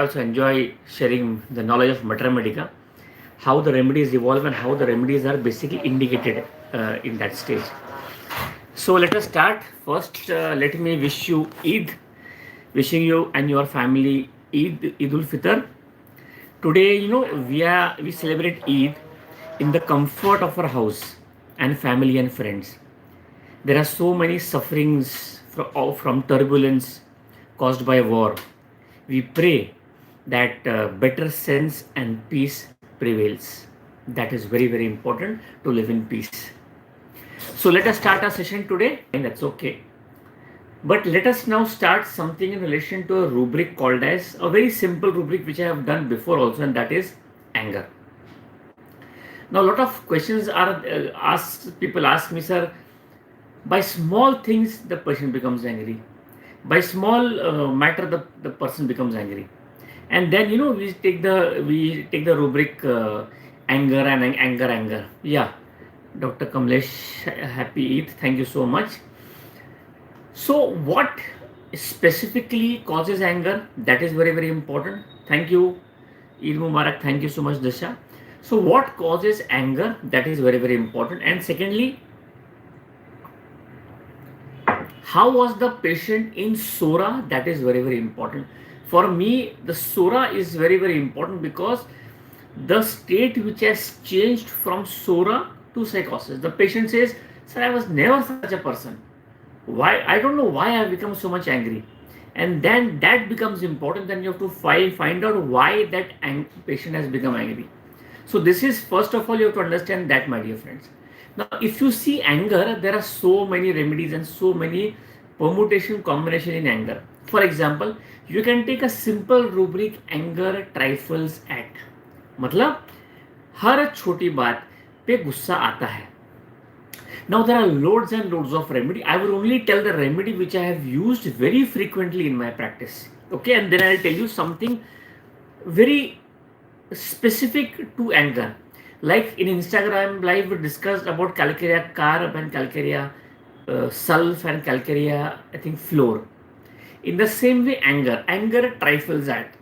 also enjoy sharing the knowledge of Mater Medica, how the remedies evolve and how the remedies are basically indicated in that stage. So let us start. First, let me wish you Eid, wishing you and your family Eid ul Fitr. Today, we celebrate Eid in the comfort of our house and family and friends. There are so many sufferings from turbulence caused by war. We pray that better sense and peace prevails. That is very, very important to live in peace. So let us start our session today, and that's okay. But let us now start something in relation to a rubric called as a very simple rubric which I have done before also, and that is anger. Now, a lot of questions are asked. People ask me, sir, by small things the person becomes angry. By small matter, the person becomes angry, and then we take the rubric anger and anger. Yeah, Dr. Kamlesh, happy Eid. Thank you so much. So, what specifically causes anger? That is very, very important. Thank you, Eid Mubarak. Thank you so much, Dasha. So, what causes anger? That is very, very important. And secondly, how was the patient in Sora? That is very, very important. For me, the Sora is very, very important because the state which has changed from Sora to psychosis. The patient says, sir, I was never such a person. Why? I don't know why I have become so much angry. And then that becomes important. Then you have to find out why that patient has become angry. So this is, first of all, you have to understand that, my dear friends. Now, if you see anger, there are so many remedies and so many permutation combination in anger. For example, you can take a simple rubric, anger trifles at. मतलब हर छोटी बात पे गुस्सा आता है. Now there are loads and loads of remedy. I will only tell the remedy which I have used very frequently in my practice. Okay, and then I'll tell you something very specific to anger. Like in Instagram live, we discussed about calcarea carb and calcarea sulf and calcarea, I think, floor. In the same way, anger trifles at.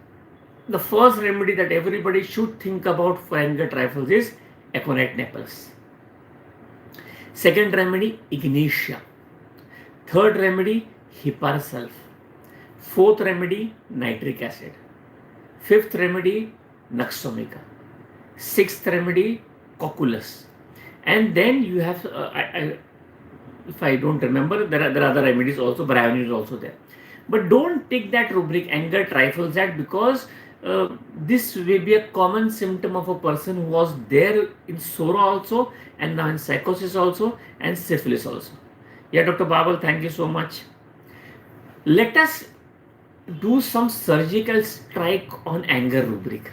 The first remedy that everybody should think about for anger trifles is aconite naples. Second remedy, ignitia. Third remedy, hepar sulf. Fourth remedy, nitric acid. Fifth remedy, naxomica. Sixth remedy, cocculus. And then you have, if I don't remember, there are other remedies also, bryony is also there. But don't take that rubric, anger trifles at, because this will be a common symptom of a person who was there in Sora also, and now in psychosis also, and syphilis also. Yeah, Dr. Babal, thank you so much. Let us do some surgical strike on anger rubric.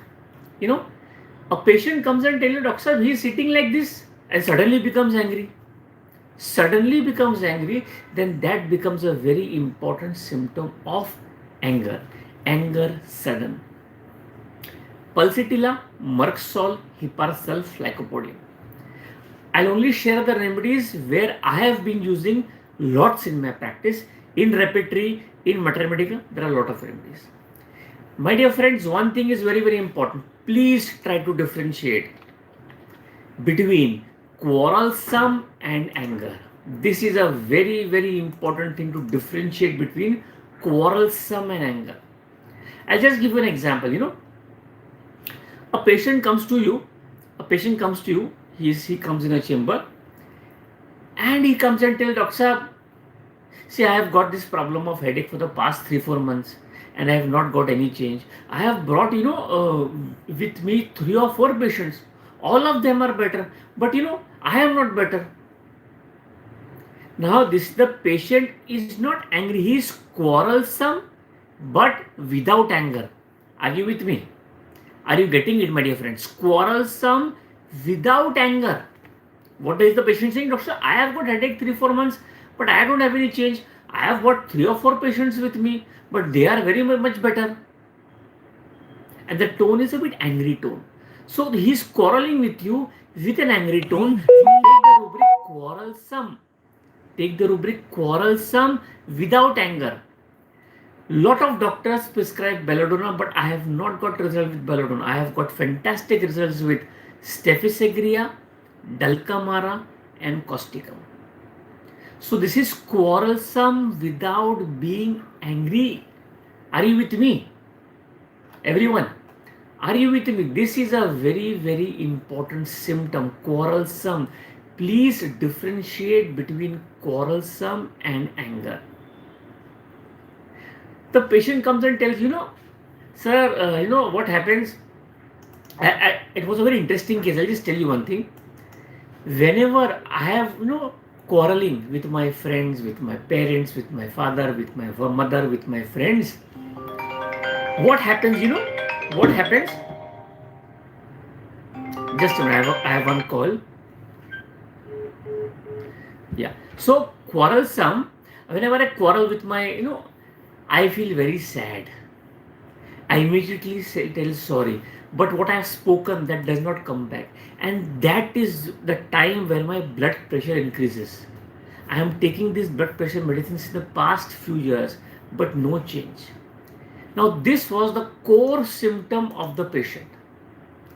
A patient comes and tells you, doctor sir, he is sitting like this, and suddenly becomes angry. Then that becomes a very important symptom of anger. Anger sudden. Pulsatilla, Merxol, hepar sulf, lycopodium. I'll only share the remedies where I have been using lots in my practice. In repertory, in Mater Medica, there are a lot of remedies. My dear friends, one thing is very, very important. Please try to differentiate between quarrelsome and anger. This is a very, very important thing, to differentiate between quarrelsome and anger. I'll just give you an example. A patient comes to you, he comes in a chamber, and he comes and tells, doctor, see, I have got this problem of headache for the past 3-4 months, and I have not got any change. I have brought, with me 3 or 4 patients. All of them are better, but I am not better. Now, the patient is not angry, he is quarrelsome, but without anger. Are you with me? Are you getting it, my dear friends? Quarrelsome without anger. What is the patient saying? Doctor, I have got headache 3-4 months, but I don't have any change. I have got 3 or 4 patients with me, but they are very much better. And the tone is a bit angry tone. So he is quarreling with you with an angry tone. Take the rubric quarrelsome. Take the rubric quarrelsome without anger. Lot of doctors prescribe belladonna, but I have not got result with belladonna. I have got fantastic results with Staphysagrina, Dulcamara, and Causticum. So this is quarrelsome without being angry. Are you with me? Everyone, are you with me? This is a very, very important symptom, quarrelsome. Please differentiate between quarrelsome and anger. The patient comes and tells, sir, what happens? It was a very interesting case. I'll just tell you one thing. Whenever I have, quarreling with my friends, with my parents, with my father, with my mother, with my friends, what happens, what happens? Just a minute, I have one call. Yeah. So quarrelsome, whenever I quarrel with my, I feel very sad. I immediately tell sorry. But what I have spoken, that does not come back. And that is the time when my blood pressure increases. I am taking these blood pressure medicines in the past few years, but no change. Now, this was the core symptom of the patient.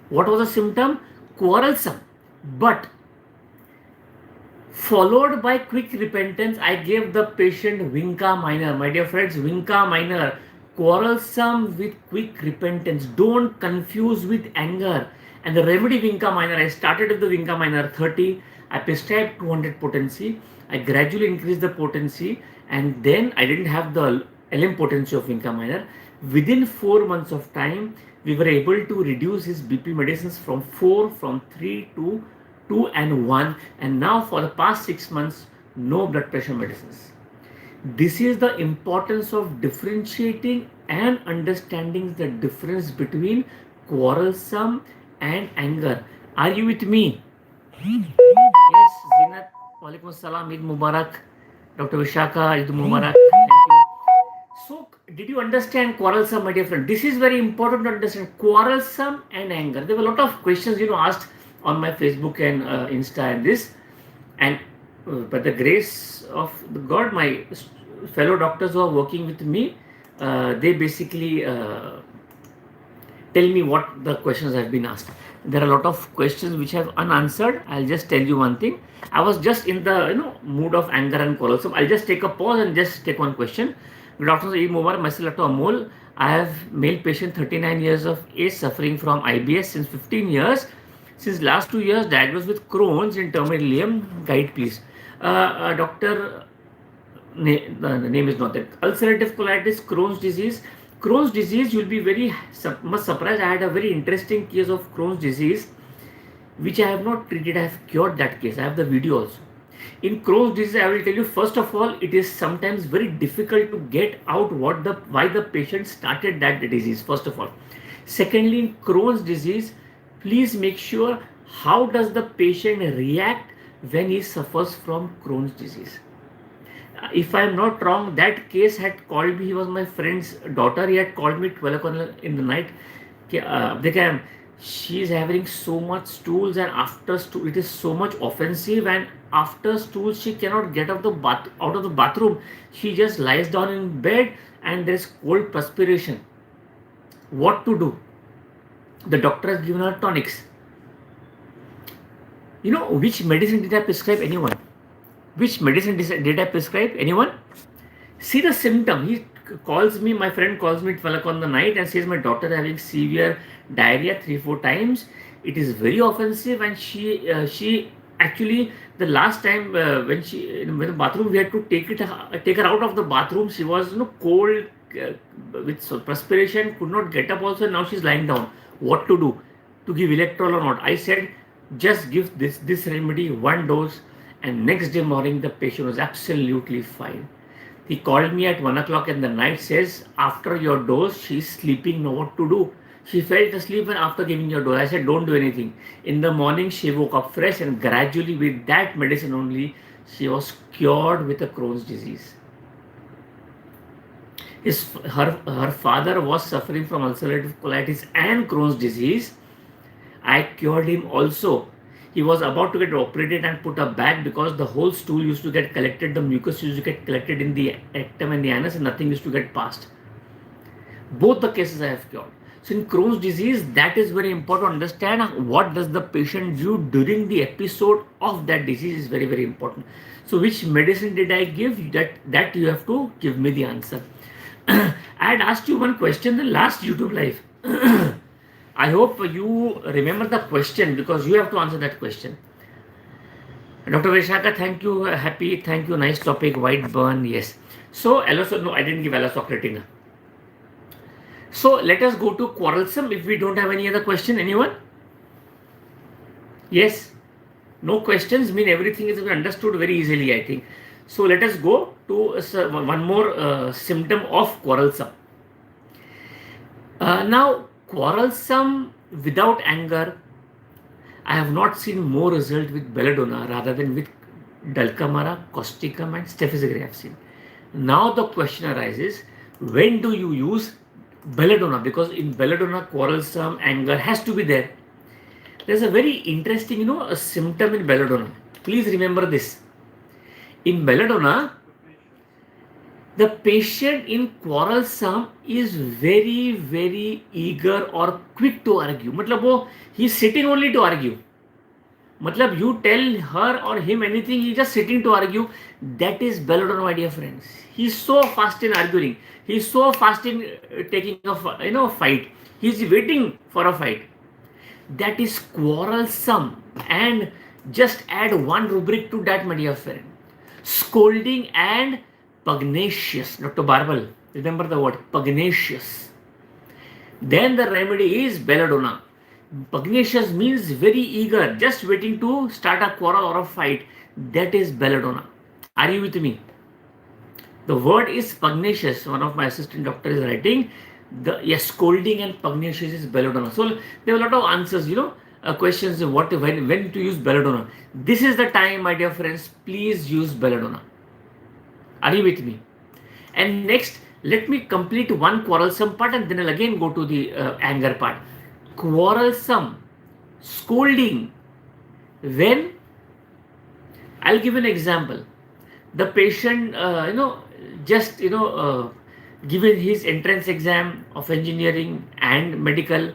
What was the symptom? Quarrelsome. But followed by quick repentance, I gave the patient Vinca minor. My dear friends, Vinca minor, quarrelsome with quick repentance. Don't confuse with anger. And the remedy Vinca minor, I started with the Vinca minor 30. I prescribed 200 potency. I gradually increased the potency, and then I didn't have the LM potency of Vinca minor. Within 4 months of time, we were able to reduce his BP medicines from 3 to 2 and 1, and now for the past 6 months, no blood pressure medicines. This is the importance of differentiating and understanding the difference between quarrelsome and anger. Are you with me? Yes, Zinat, Walaikum Assalam, Eid Mubarak. Dr. Vishaka, Eid Mubarak. Thank you. So, did you understand quarrelsome, my dear friend? This is very important to understand, quarrelsome and anger. There were a lot of questions, asked on my Facebook and Insta and this. And by the grace of God, my fellow doctors who are working with me, they basically tell me what the questions have been asked. There are a lot of questions which have unanswered. I'll just tell you one thing. I was just in the mood of anger and quarrelsome. I'll just take a pause and just take one question. Good afternoon, Eid Mubarak. Myself, Dr. Amol. I have male patient, 39 years of age, suffering from IBS since 15 years. Since last 2 years, diagnosed with Crohn's in terminal ileum. Guide, please. Doctor, the name is not that. Ulcerative colitis, Crohn's disease. Crohn's disease, you'll be very much surprised. I had a very interesting case of Crohn's disease, which I have not treated. I have cured that case. I have the video also. In Crohn's disease, I will tell you, first of all, it is sometimes very difficult to get out why the patient started that disease, first of all. Secondly, in Crohn's disease, please make sure how does the patient react when he suffers from Crohn's disease. If I am not wrong, that case had called me. He was my friend's daughter. He had called me 12 o'clock in the night. Abdequaem, she is having so much stools, and after stool it is so much offensive, and after stools she cannot get out of the bathroom. She just lies down in bed and there is cold perspiration. What to do? The doctor has given her tonics. Which medicine did I prescribe? Anyone? Which medicine did I prescribe? Anyone? See the symptom. He calls me, my friend calls me at 12 o'clock in the night and says my daughter is having severe diarrhea 3-4 times. It is very offensive, and she actually, the last time when the bathroom, we had to take her out of the bathroom. She was cold with perspiration, could not get up also. Now she's lying down. What to do? To give electrol or not? I said just give this remedy, 1 dose, and next day morning the patient was absolutely fine. He called me at 1 o'clock in the night, says after your dose she's sleeping. Now what to do? She fell asleep, and after giving your dose, I said don't do anything. In the morning she woke up fresh, and gradually with that medicine only she was cured with a Crohn's disease. Her father was suffering from ulcerative colitis and Crohn's disease. I cured him also. He was about to get operated and put a bag because the whole stool used to get collected, the mucus used to get collected in the rectum and the anus, and nothing used to get passed. Both the cases I have cured. So in Crohn's disease, that is very important to understand what does the patient do during the episode of that disease is very, very important. So which medicine did I give? That you have to give me the answer. I had asked you one question in the last YouTube live. I hope you remember the question because you have to answer that question. Dr. Vishaka, thank you. Happy, thank you. Nice topic. White burn, yes. So, no, I didn't give allosocratina. So let us go to quarrelsome if we don't have any other question. Anyone? Yes? No questions mean everything is understood very easily, I think. So let us go to one more symptom of quarrelsome. Now, quarrelsome without anger, I have not seen more result with belladonna rather than with dulcamara, causticum and staphylococcus I have seen. Now the question arises, when do you use belladonna? Because in belladonna, quarrelsome, anger has to be there. There's a very interesting, a symptom in belladonna. Please remember this. In belladonna, the patient in quarrelsome is very, very eager or quick to argue. Matlab he's sitting only to argue. Matlab you tell her or him anything, he's just sitting to argue. That is belladonna, my dear friends. He's so fast in arguing. He's so fast in taking a fight. He's waiting for a fight. That is quarrelsome. And just add one rubric to that, my dear friend. Scolding and pugnacious. Dr. Barbal, remember the word pugnacious. Then the remedy is belladonna. Pugnacious means very eager, just waiting to start a quarrel or a fight. That is belladonna. Are you with me? The word is pugnacious. One of my assistant doctor is writing. Scolding and pugnacious is belladonna. So there are a lot of answers, questions when to use belladonna. This is the time, my dear friends, please use belladonna. Are you with me? And next, let me complete one quarrelsome part and then I'll again go to the anger part. Quarrelsome, scolding. When? I'll give an example. The patient, given his entrance exam of engineering and medical,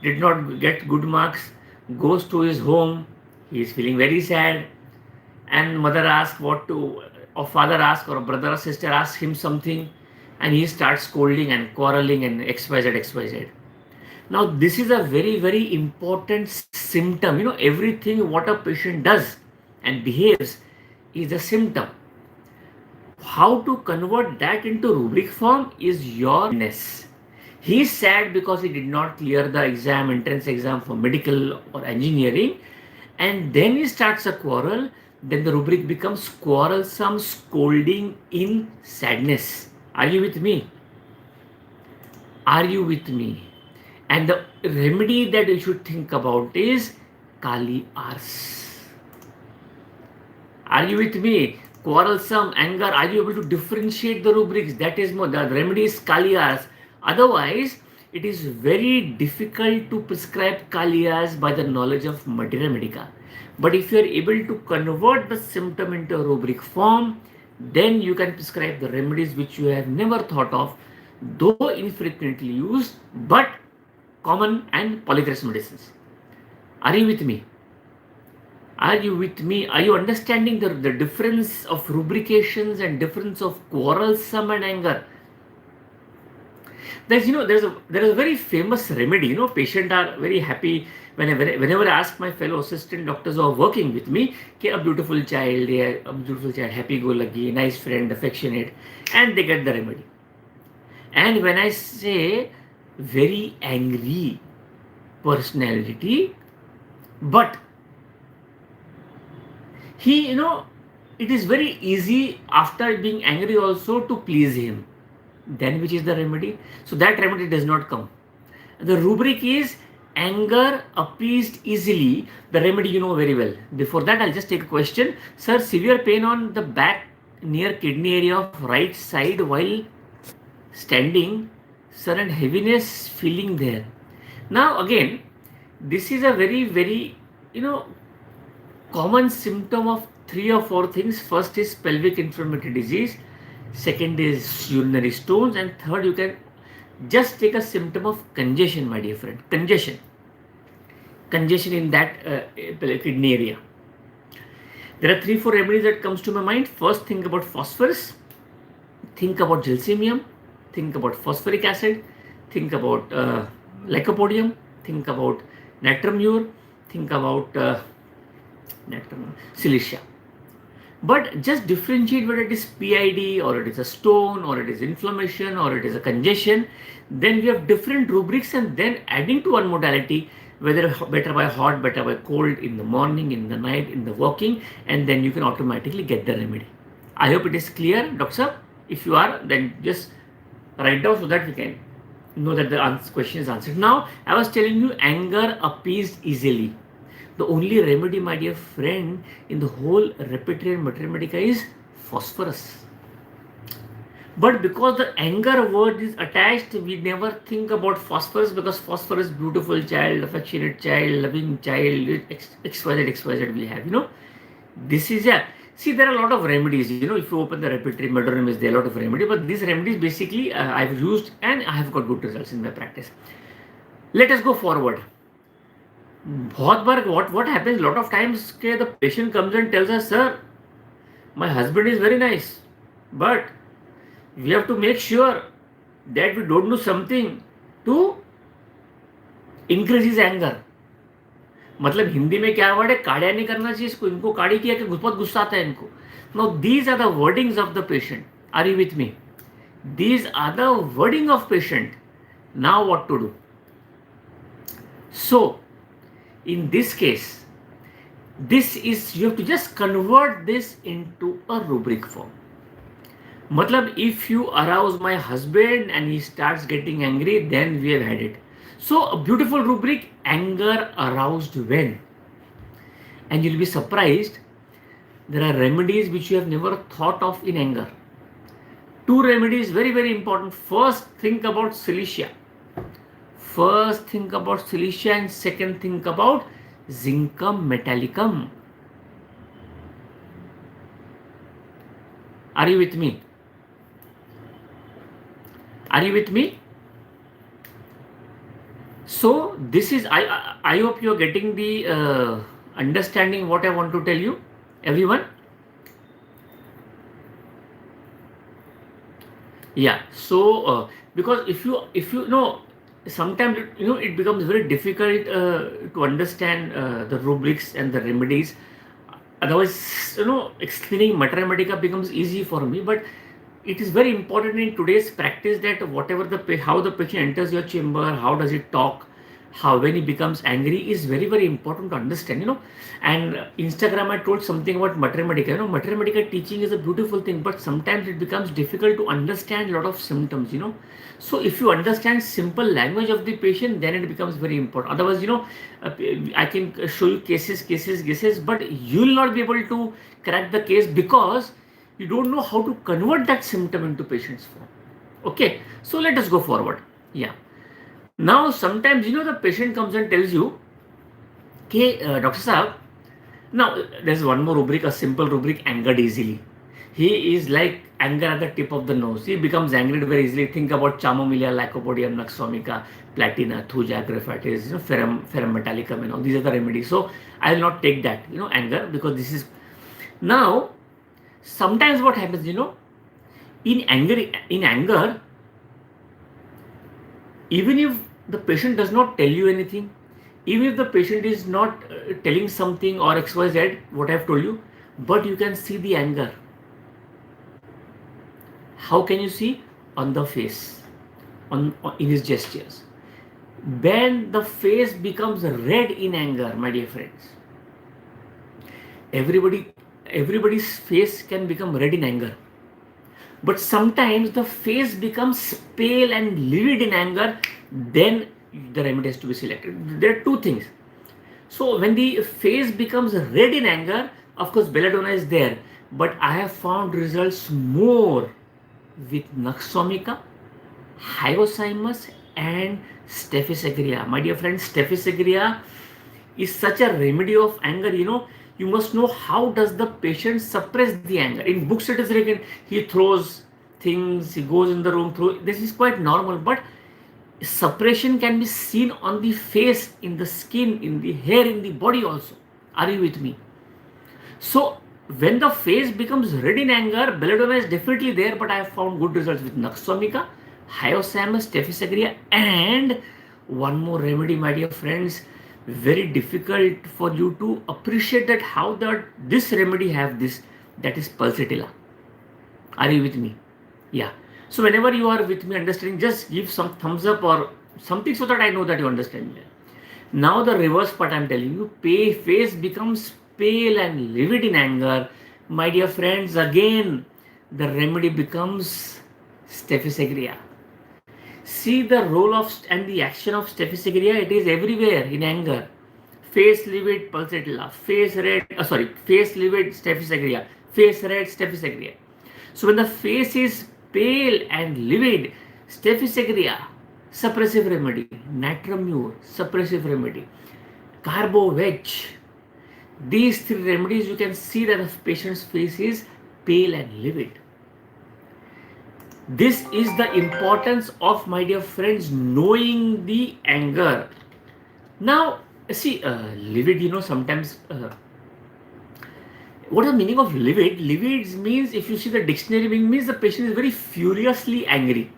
did not get good marks, goes to his home, he is feeling very sad, and mother asks or father asks or brother or sister asks him something, and he starts scolding and quarreling and XYZ. Now this is a very, very important symptom. Everything what a patient does and behaves is a symptom. How to convert that into rubric form is your ness. He is sad because he did not clear the entrance exam for medical or engineering, and then he starts a quarrel. Then the rubric becomes quarrelsome, scolding in sadness. Are you with me? Are you with me? And the remedy that you should think about is Kali Ars. Are you with me? Quarrelsome, anger, are you able to differentiate the rubrics? That is more, the remedy is Kali Ars. Otherwise, it is very difficult to prescribe Kali Ars by the knowledge of materia medica. But if you are able to convert the symptom into a rubric form, then you can prescribe the remedies which you have never thought of, though infrequently used, but common and polychress medicines. Are you with me? Are you with me? Are you understanding the difference of rubrications and difference of quarrelsome and anger? There is a very famous remedy. Patients are very happy whenever I ask my fellow assistant doctors who are working with me, a beautiful child, happy-go-lucky, nice friend, affectionate, and they get the remedy. And when I say very angry personality, but he, it is very easy after being angry also to please him. Then which is the remedy? So that remedy does not come. The rubric is anger appeased easily. The remedy you know very well. Before that, I'll just take a question. Sir, severe pain on the back near kidney area of right side while standing. Sir, and heaviness feeling there. Now again, this is a very, very, common symptom of 3 or 4 things. First is pelvic inflammatory disease. Second is urinary stones, and third, you can Just take a symptom of congestion, my dear friend. Congestion in that kidney area. There are 3-4 remedies that comes to my mind. First, think about phosphorus, think about gelsemium, think about phosphoric acid, think about lycopodium, think about natramure, think about silicia. But just differentiate whether it is PID or it is a stone or it is inflammation or it is a congestion. Then we have different rubrics, and then adding to one modality, whether better by hot, better by cold, in the morning, in the night, in the walking, and then you can automatically get the remedy. I hope it is clear, Doctor. If you are, then just write down so that we can know that the question is answered. Now, I was telling you anger appeased easily. The only remedy, my dear friend, in the whole repertoire and mathematica is phosphorus. But because the anger word is attached, we never think about phosphorus, because phosphorus, beautiful child, affectionate child, loving child, XYZ we have, This is a, see, there are a lot of remedies, if you open the repertoire, metronym is there, a lot of remedy, but these remedies basically I've used and I have got good results in my practice. Let us go forward. What happens a lot of times, the patient comes and tells us, sir, my husband is very nice, but we have to make sure that we don't do something to increase his anger. मतलब हिंदी में क्या word है, काड़िया नहीं करना चाहिए इसको, इनको काड़ी किया कि बहुत गुस्सा आता है इनको. Now these are the wordings of the patient. Are you with me? These are the wording of patient. Now what to do? So in this case, this is, you have to just convert this into a rubric form. Matlab, if you arouse my husband and he starts getting angry, then we have had it. So a beautiful rubric, anger aroused when. And you'll be surprised, there are remedies which you have never thought of in anger. 2 remedies, very, very important. First, think about silicia. And second, think about zincum metallicum. Are you with me? So this is, I hope you are getting the understanding what I want to tell you, everyone. Yeah. So because if you know, sometimes it becomes very difficult to understand the rubrics and the remedies. Otherwise, explaining mathematica becomes easy for me. But it is very important in today's practice that whatever how the patient enters your chamber, how does it talk, how when he becomes angry is very, very important to understand. And Instagram, I told something about mathematica. Mathematica teaching is a beautiful thing, but sometimes it becomes difficult to understand a lot of symptoms. So if you understand simple language of the patient, then it becomes very important. Otherwise, I can show you cases, but you will not be able to crack the case because you don't know how to convert that symptom into patient's form. Okay, so let us go forward. Yeah. Now, sometimes, the patient comes and tells you, okay, Dr. Saab, now there's one more rubric, a simple rubric, angered easily. He is like anger at the tip of the nose. He becomes angry very easily. Think about Chamomilla, Lycopodium, Nux Platina, Thuja, Graphitis, Ferrum Metallicum, these are the remedies. So I will not take that, anger, because this is, now, sometimes what happens, in anger, even if the patient does not tell you anything, even if the patient is not telling something or XYZ, what I have told you, but you can see the anger. How can you see? On the face, in his gestures. When the face becomes red in anger, my dear friends, everybody's face can become red in anger, but sometimes the face becomes pale and livid in anger. Then the remedy has to be selected. There are 2 things. So when the face becomes red in anger, of course belladonna is there, but I have found results more with Nux, Hyoscyamus and Staphylos aureus. My dear friends, Staphylos aureus is such a remedy of anger. You must know how does the patient suppress the anger. In books it is written, he throws things, he goes in the room, this is quite normal, but Suppression can be seen on the face, in the skin, in the hair, in the body also. Are you with me? So when the face becomes red in anger, belladonna is definitely there, but I have found good results with Naxomica, Hyoscyamus, Staphysagrina, and one more remedy, my dear friends. Very difficult for you to appreciate that how that this remedy have this, that is pulsatilla. Are you with me? Yeah. So whenever you are with me understanding, just give some thumbs up or something so that I know that you understand me. Now the reverse part I'm telling you, face becomes pale and livid in anger. My dear friends, again the remedy becomes Staphysagrina. See the role of and the action of Staphysagrina, it is everywhere in anger. Face livid pulsatilla, face red, face livid Staphysagrina, face red Staphysagrina. So when the face is pale and livid, Staphysagrina, suppressive remedy, Natramure, suppressive remedy, Carbo Wedge. These three remedies, you can see that the patient's face is pale and livid. This is the importance of, my dear friends, knowing the anger. Now, see, livid, sometimes what is the meaning of livid? Livid means, if you see the dictionary means the patient is very furiously angry,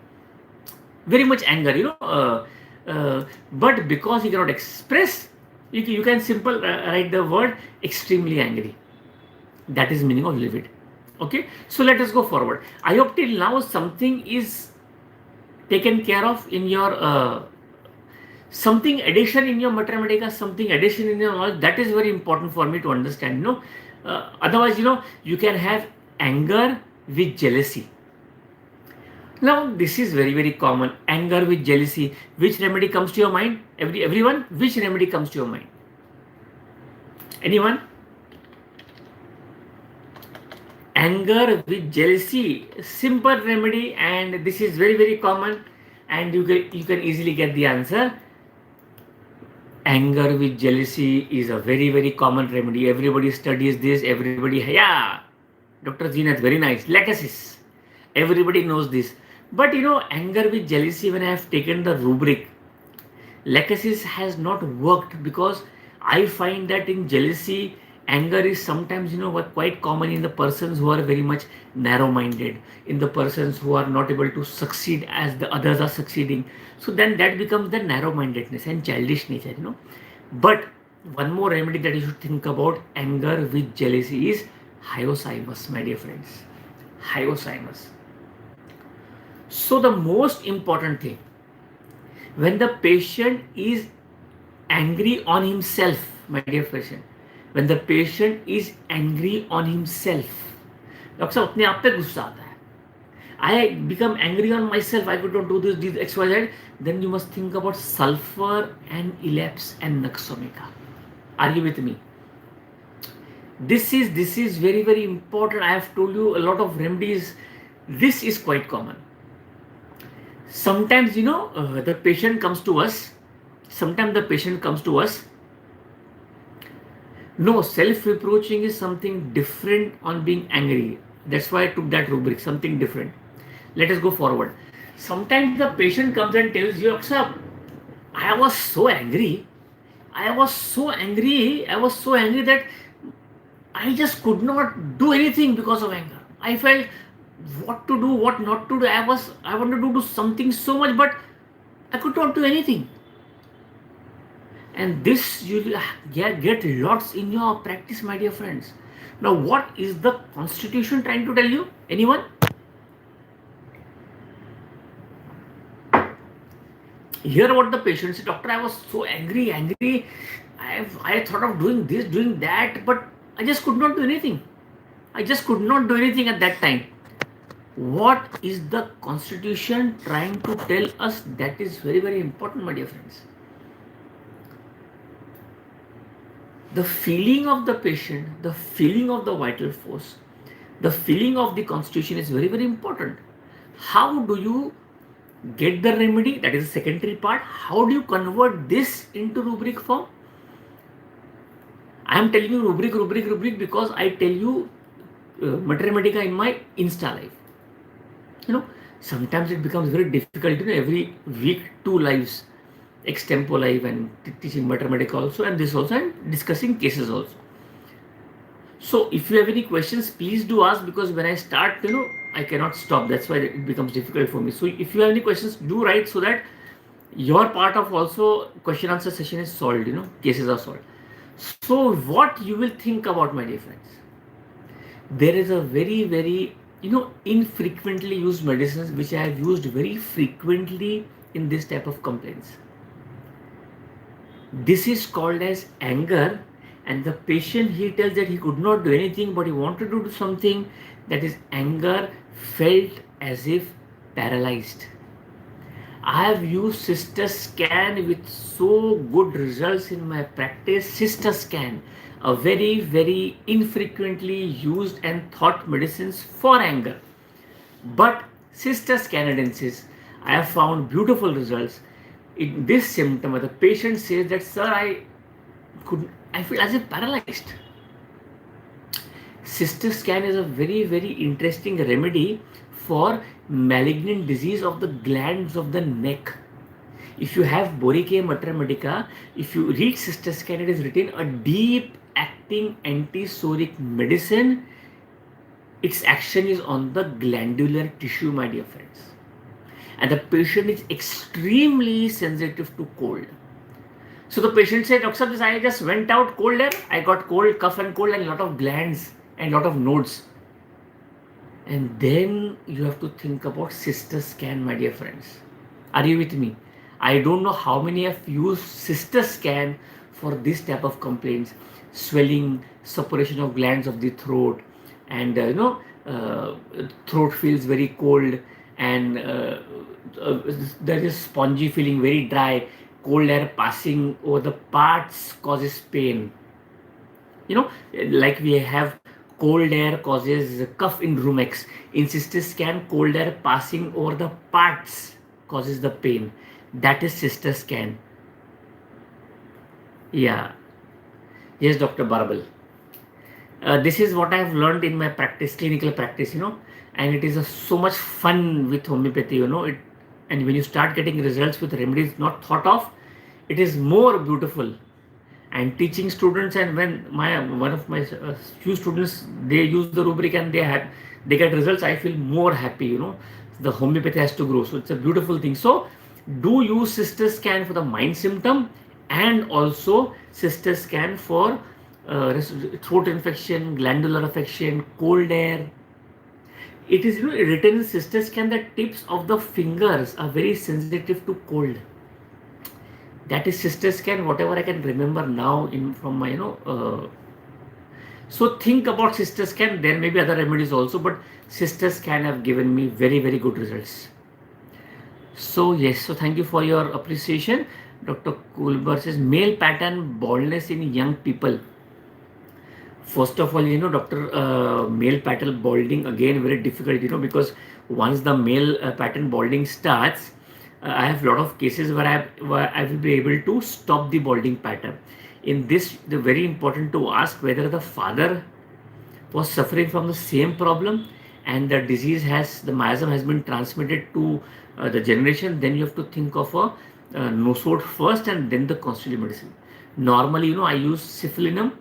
very much anger, but because he cannot express, you can simple write the word extremely angry. That is meaning of livid. Okay, so let us go forward. I hope till now something is taken care of in your something addition in your mathematics, something addition in your knowledge. That is very important for me to understand. Otherwise, you can have anger with jealousy. Now, this is very, very common. Anger with jealousy. Which remedy comes to your mind? Everyone, which remedy comes to your mind? Anyone? Anger with jealousy. Simple remedy, and this is very, very common, and you can easily get the answer. Anger with jealousy is a very, very common remedy. Everybody studies this. Everybody, yeah. Dr. Zinat, very nice. Lachesis. Everybody knows this. But anger with jealousy, when I have taken the rubric, Lachesis has not worked, because I find that in jealousy, anger is sometimes quite common in the persons who are very much narrow-minded, in the persons who are not able to succeed as the others are succeeding. So then that becomes the narrow-mindedness and childish nature. But one more remedy that you should think about anger with jealousy is Hyoscyamus, my dear friends. Hyoscyamus. So the most important thing, when the patient is angry on himself, my dear patient, when the patient is angry on himself, doctor साहब अपने आप पे गुस्सा आता है, I become angry on myself, I could not do this XYZ, then you must think about sulfur and elapse and Naxomica. Are you with me? This is very, very important. I have told you a lot of remedies. This is quite common. Sometimes, the patient comes to us. No, self-reproaching is something different on being angry. That's why I took that rubric, something different. Let us go forward. Sometimes the patient comes and tells you, sir, I was so angry that I just could not do anything because of anger. I felt what to do, what not to do. I wanted to do something so much, but I could not do anything. And this you get lots in your practice, my dear friends. Now, what is the Constitution trying to tell you? Anyone? Hear what the patient said. Doctor, I was so angry. I thought of doing this, doing that, but I just could not do anything. I just could not do anything at that time. What is the Constitution trying to tell us? That is very, very important, my dear friends. The feeling of the patient, the feeling of the vital force, the feeling of the Constitution is very, very important. How do you get the remedy? That is the secondary part. How do you convert this into rubric form? I am telling you rubric because I tell you Mathematica in my Insta live. Sometimes it becomes very difficult, every week 2 lives, extempo live and teaching mathematics also, and this also, and discussing cases also. So if you have any questions, please do ask, because when I start, I cannot stop. That's why it becomes difficult for me. So if you have any questions, do write, so that your part of also question answer session is solved, cases are solved. So what you will think about, my dear friends? There is a very, very, infrequently used medicines which I have used very frequently in this type of complaints. This is called as anger, and the patient, he tells that he could not do anything, but he wanted to do something. That is anger, felt as if paralyzed. I have used sister scan with so good results in my practice. Sister scan, a very, very infrequently used and thought medicines for anger. But sister canadensis, I have found beautiful results. In this symptom, the patient says that, sir, I feel as if paralyzed. Sister scan is a very, very interesting remedy for malignant disease of the glands of the neck. If you have Boricaea matromedica, if you read sister scan, it is written a deep acting antisoric medicine. Its action is on the glandular tissue, my dear friends. And the patient is extremely sensitive to cold. So the patient said, Doctor, I just went out cold air, I got cold, cough and cold, and a lot of glands and a lot of nodes. And then you have to think about sister scan, my dear friends. Are you with me? I don't know how many have used sister scan for this type of complaints: swelling, suppuration of glands of the throat, and throat feels very cold, and there is spongy feeling, very dry, cold air passing over the parts causes pain. Like we have cold air causes cough in room X. In sister scan, cold air passing over the parts causes the pain. That is sister scan. Yeah. Yes, Dr. Barbel. This is what I have learned in my practice, clinical practice, and it is so much fun with homeopathy, and when you start getting results with remedies not thought of, it is more beautiful. And teaching students, and when one of my few students, they use the rubric and they get results, I feel more happy. The homeopathy has to grow, so it's a beautiful thing. So do use sister scan for the mind symptom, and also sister scan for throat infection, glandular affection, cold air. It is written in sister scan that tips of the fingers are very sensitive to cold. That is sister scan, whatever I can remember now from my so think about sister scan. There may be other remedies also, but sister scan have given me very, very good results. So yes, so thank you for your appreciation. Dr. Kulbar says male pattern baldness in young people. First of all, doctor, male pattern balding, again very difficult, because once the male pattern balding starts, I have a lot of cases where I will be able to stop the balding pattern. In this, the very important to ask whether the father was suffering from the same problem, and the miasm has been transmitted to the generation. Then you have to think of a nosode first, and then the constitutive medicine. Normally, I use syphilinum,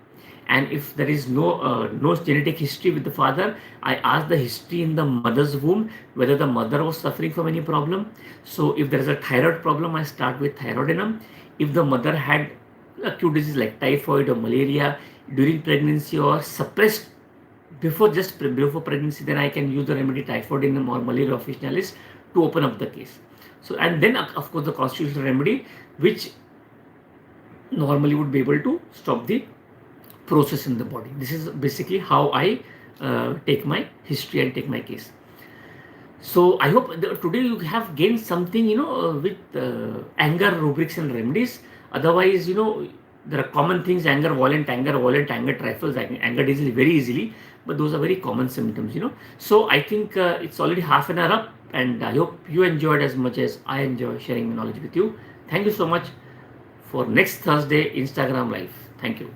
and if there is no genetic history with the father, I ask the history in the mother's womb, whether the mother was suffering from any problem. So if there is a thyroid problem, I start with thyroidinum. If the mother had acute disease like typhoid or malaria during pregnancy, or suppressed before pregnancy, then I can use the remedy typhoidinum or malaria officinalis to open up the case. So, and then of course the constitutional remedy, which normally would be able to stop the process in the body. This is basically how I take my history and take my case. So I hope today you have gained something, with anger rubrics and remedies. Otherwise, there are common things: anger violent, anger trifles, anger disease very easily, but those are very common symptoms, So I think it's already half an hour up, and I hope you enjoyed as much as I enjoy sharing my knowledge with you. Thank you so much. For next Thursday Instagram live. Thank you.